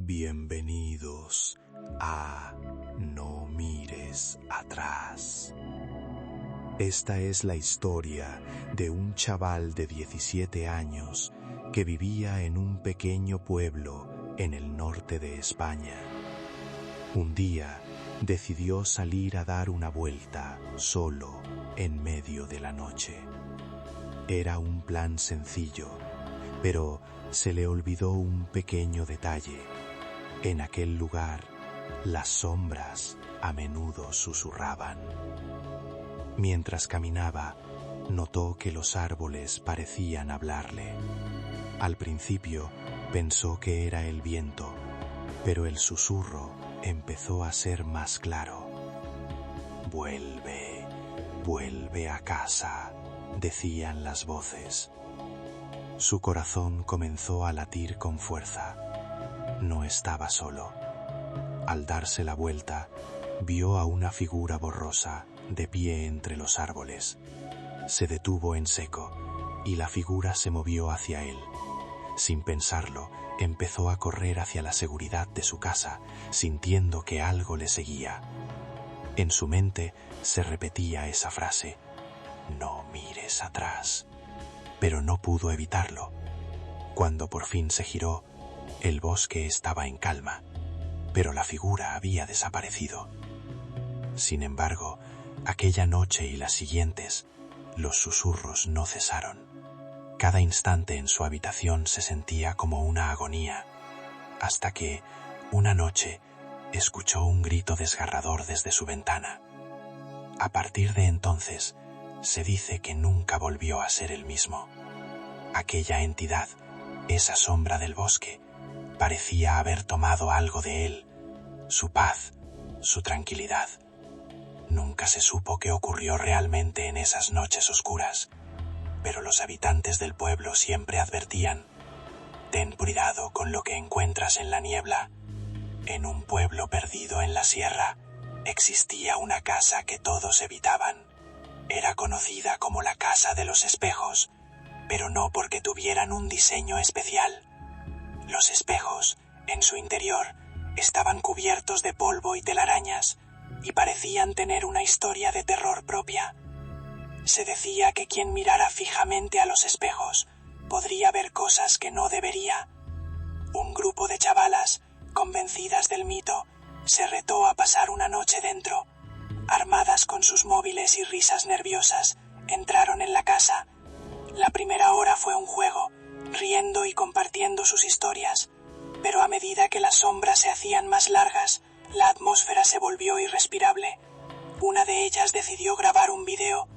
Bienvenidos a No mires atrás. Esta es la historia de un chaval de 17 años que vivía en un pequeño pueblo en el norte de España. Un día decidió salir a dar una vuelta solo en medio de la noche. Era un plan sencillo, pero se le olvidó un pequeño detalle. En aquel lugar, las sombras a menudo susurraban. Mientras caminaba, notó que los árboles parecían hablarle. Al principio pensó que era el viento, pero el susurro empezó a ser más claro. Vuelve, vuelve a casa, decían las voces. Su corazón comenzó a latir con fuerza. No estaba solo. Al darse la vuelta, vio a una figura borrosa de pie entre los árboles. Se detuvo en seco y la figura se movió hacia él. Sin pensarlo, empezó a correr hacia la seguridad de su casa, sintiendo que algo le seguía. En su mente se repetía esa frase: no mires atrás. Pero no pudo evitarlo. Cuando por fin se giró, el bosque estaba en calma, pero la figura había desaparecido. Sin embargo, aquella noche y las siguientes, los susurros no cesaron. Cada instante en su habitación se sentía como una agonía, hasta que, una noche, escuchó un grito desgarrador desde su ventana. A partir de entonces, se dice que nunca volvió a ser el mismo. Aquella entidad, esa sombra del bosque, parecía haber tomado algo de él, su paz, su tranquilidad. Nunca se supo qué ocurrió realmente en esas noches oscuras, pero los habitantes del pueblo siempre advertían: ten cuidado con lo que encuentras en la niebla. En un pueblo perdido en la sierra, existía una casa que todos evitaban. Era conocida como la Casa de los Espejos, pero no porque tuvieran un diseño especial. Los espejos, en su interior, estaban cubiertos de polvo y telarañas, y parecían tener una historia de terror propia. Se decía que quien mirara fijamente a los espejos podría ver cosas que no debería. Un grupo de chavalas, convencidas del mito, se retó a pasar una noche dentro. Armadas con sus móviles y risas nerviosas, entraron en la casa. La primera hora fue un juego, riendo y compartiendo sus historias, pero a medida que las sombras se hacían más largas, la atmósfera se volvió irrespirable. Una de ellas decidió grabar un video.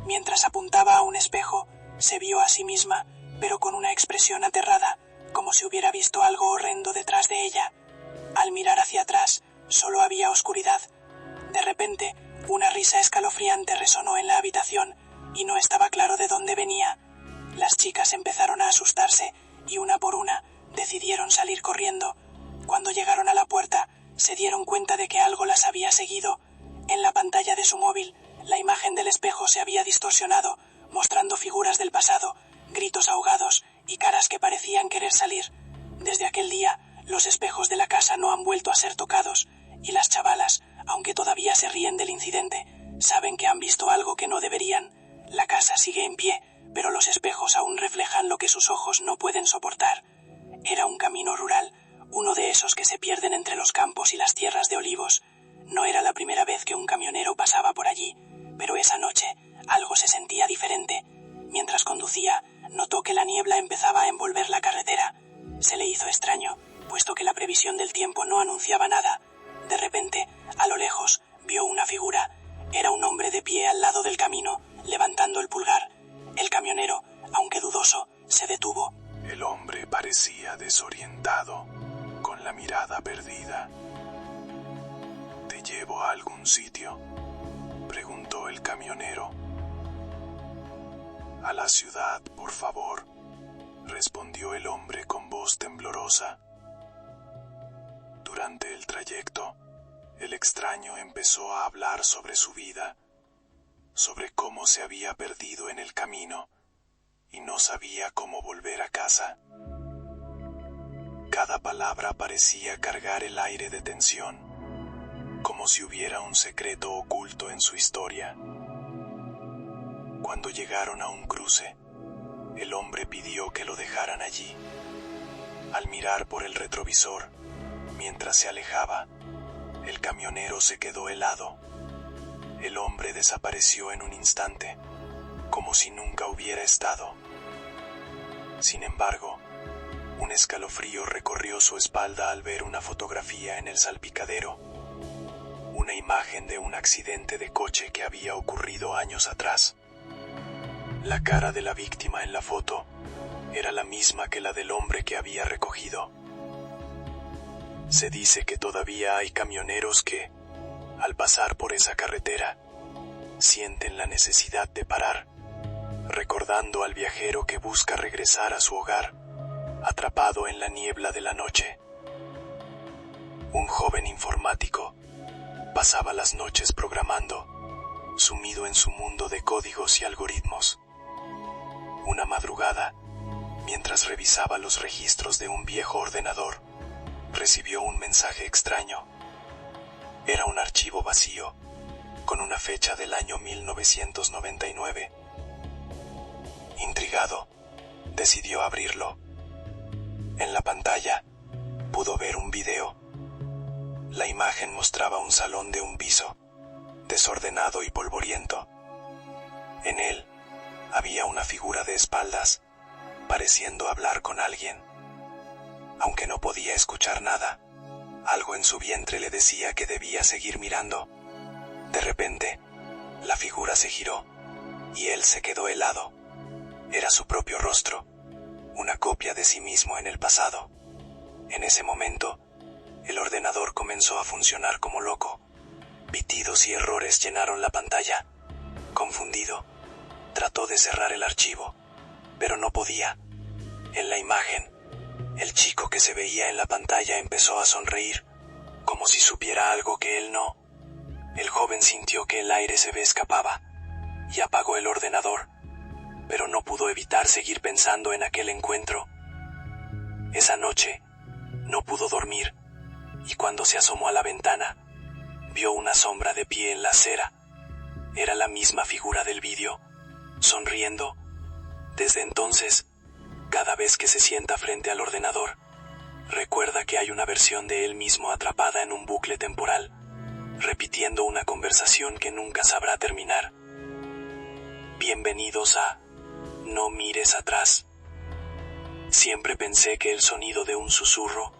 Mientras apuntaba a un espejo, se vio a sí misma, pero con una expresión aterrada, como si hubiera visto algo horrendo detrás de ella. Al mirar hacia atrás, solo había oscuridad. De repente, una risa escalofriante resonó en la habitación y no estaba claro de dónde venía. Las chicas empezaron a asustarse y una por una decidieron salir corriendo. Cuando llegaron a la puerta, se dieron cuenta de que algo las había seguido. En la pantalla de su móvil, la imagen del espejo se había distorsionado, mostrando figuras del pasado, gritos ahogados y caras que parecían querer salir. Desde aquel día, los espejos de la casa no han vuelto a ser tocados, y las chavalas, aunque todavía se ríen del incidente, saben que han visto algo que no deberían. La casa sigue en pie, pero los espejos aún reflejan lo que sus ojos no pueden soportar. Era un camino rural, uno de esos que se pierden entre los campos y las tierras de olivos. No era la primera vez que un camionero pasaba por allí, pero esa noche algo se sentía diferente. Mientras conducía, notó que la niebla empezaba a envolver la carretera. Se le hizo extraño, puesto que la previsión del tiempo no anunciaba nada. De repente, a lo lejos, vio una figura. Era un hombre de pie al lado del camino, levantando el pulgar. El camionero, aunque dudoso, se detuvo. El hombre parecía desorientado, con la mirada perdida. ¿Te llevo a algún sitio?, preguntó el camionero. A la ciudad, por favor, respondió el hombre con voz temblorosa. Durante el trayecto, el extraño empezó a hablar sobre su vida, sobre cómo se había perdido en el camino y no sabía cómo volver a casa. Cada palabra parecía cargar el aire de tensión, como si hubiera un secreto oculto en su historia. Cuando llegaron a un cruce, el hombre pidió que lo dejaran allí. Al mirar por el retrovisor, mientras se alejaba, el camionero se quedó helado. El hombre desapareció en un instante, como si nunca hubiera estado. Sin embargo, un escalofrío recorrió su espalda al ver una fotografía en el salpicadero, una imagen de un accidente de coche que había ocurrido años atrás. La cara de la víctima en la foto era la misma que la del hombre que había recogido. Se dice que todavía hay camioneros que, al pasar por esa carretera, sienten la necesidad de parar, recordando al viajero que busca regresar a su hogar, atrapado en la niebla de la noche. Un joven informático pasaba las noches programando, sumido en su mundo de códigos y algoritmos. Una madrugada, mientras revisaba los registros de un viejo ordenador, recibió un mensaje extraño. Era un archivo vacío, con una fecha del año 1999. Intrigado, decidió abrirlo. En la pantalla, pudo ver un video. La imagen mostraba un salón de un piso, desordenado y polvoriento. En él, había una figura de espaldas, pareciendo hablar con alguien. Aunque no podía escuchar nada, algo en su vientre le decía que debía seguir mirando. De repente, la figura se giró, y él se quedó helado. Era su propio rostro, una copia de sí mismo en el pasado. En ese momento, el ordenador comenzó a funcionar como loco. Pitidos y errores llenaron la pantalla. Confundido, trató de cerrar el archivo, pero no podía. En la imagen, el chico que se veía en la pantalla empezó a sonreír, como si supiera algo que él no. El joven sintió que el aire se le escapaba y apagó el ordenador, pero no pudo evitar seguir pensando en aquel encuentro. Esa noche, no pudo dormir, y cuando se asomó a la ventana, vio una sombra de pie en la acera. Era la misma figura del vídeo, sonriendo. Desde entonces, cada vez que se sienta frente al ordenador, recuerda que hay una versión de él mismo atrapada en un bucle temporal, repitiendo una conversación que nunca sabrá terminar. Bienvenidos a No mires atrás. Siempre pensé que el sonido de un susurro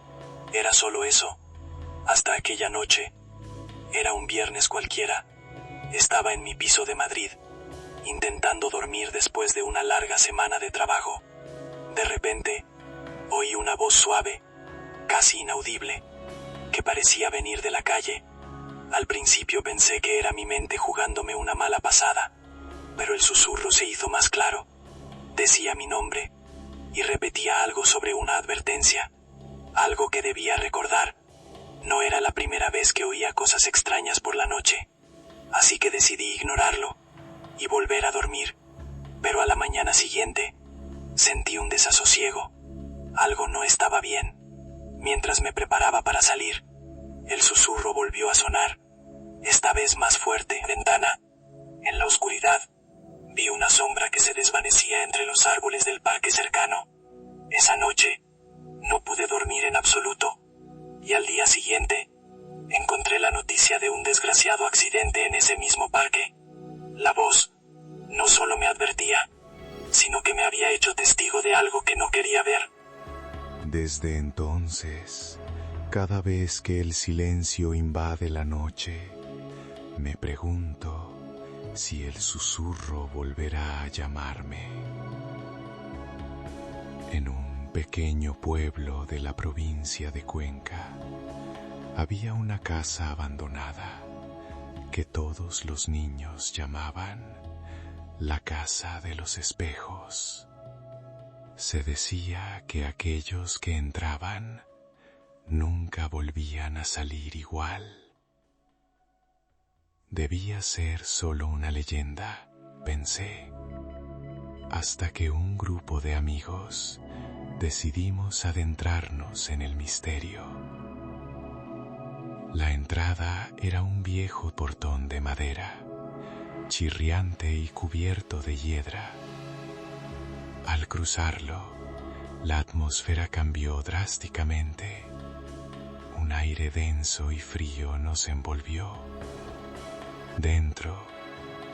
era solo eso, hasta aquella noche. Era un viernes cualquiera. Estaba en mi piso de Madrid, intentando dormir después de una larga semana de trabajo. De repente, oí una voz suave, casi inaudible, que parecía venir de la calle. Al principio pensé que era mi mente jugándome una mala pasada, pero el susurro se hizo más claro. Decía mi nombre, y repetía algo sobre una advertencia, algo que debía recordar. No era la primera vez que oía cosas extrañas por la noche, así que decidí ignorarlo y volver a dormir. Pero a la mañana siguiente, sentí un desasosiego. Algo no estaba bien. Mientras me preparaba para salir, el susurro volvió a sonar, esta vez más fuerte. Ventana. En la oscuridad, vi una sombra que se desvanecía entre los árboles del parque cercano. Esa noche, no pude dormir en absoluto, y al día siguiente, encontré la noticia de un desgraciado accidente en ese mismo parque. La voz no solo me advertía, sino que me había hecho testigo de algo que no quería ver. Desde entonces, cada vez que el silencio invade la noche, me pregunto si el susurro volverá a llamarme. En un pequeño pueblo de la provincia de Cuenca, había una casa abandonada que todos los niños llamaban la casa de los espejos. Se decía que aquellos que entraban nunca volvían a salir igual. Debía ser solo una leyenda, pensé, hasta que un grupo de amigos decidimos adentrarnos en el misterio. La entrada era un viejo portón de madera, chirriante y cubierto de hiedra. Al cruzarlo, la atmósfera cambió drásticamente. Un aire denso y frío nos envolvió. Dentro,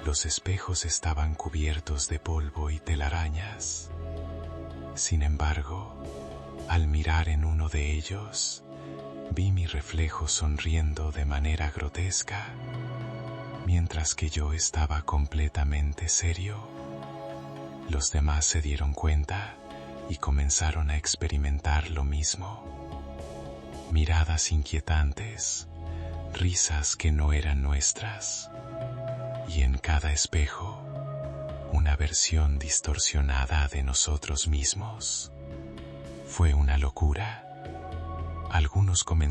los espejos estaban cubiertos de polvo y telarañas. Sin embargo, al mirar en uno de ellos, vi mi reflejo sonriendo de manera grotesca, mientras que yo estaba completamente serio. Los demás se dieron cuenta y comenzaron a experimentar lo mismo. Miradas inquietantes, risas que no eran nuestras, y en cada espejo, una versión distorsionada de nosotros mismos. Fue una locura. Algunos comenzaron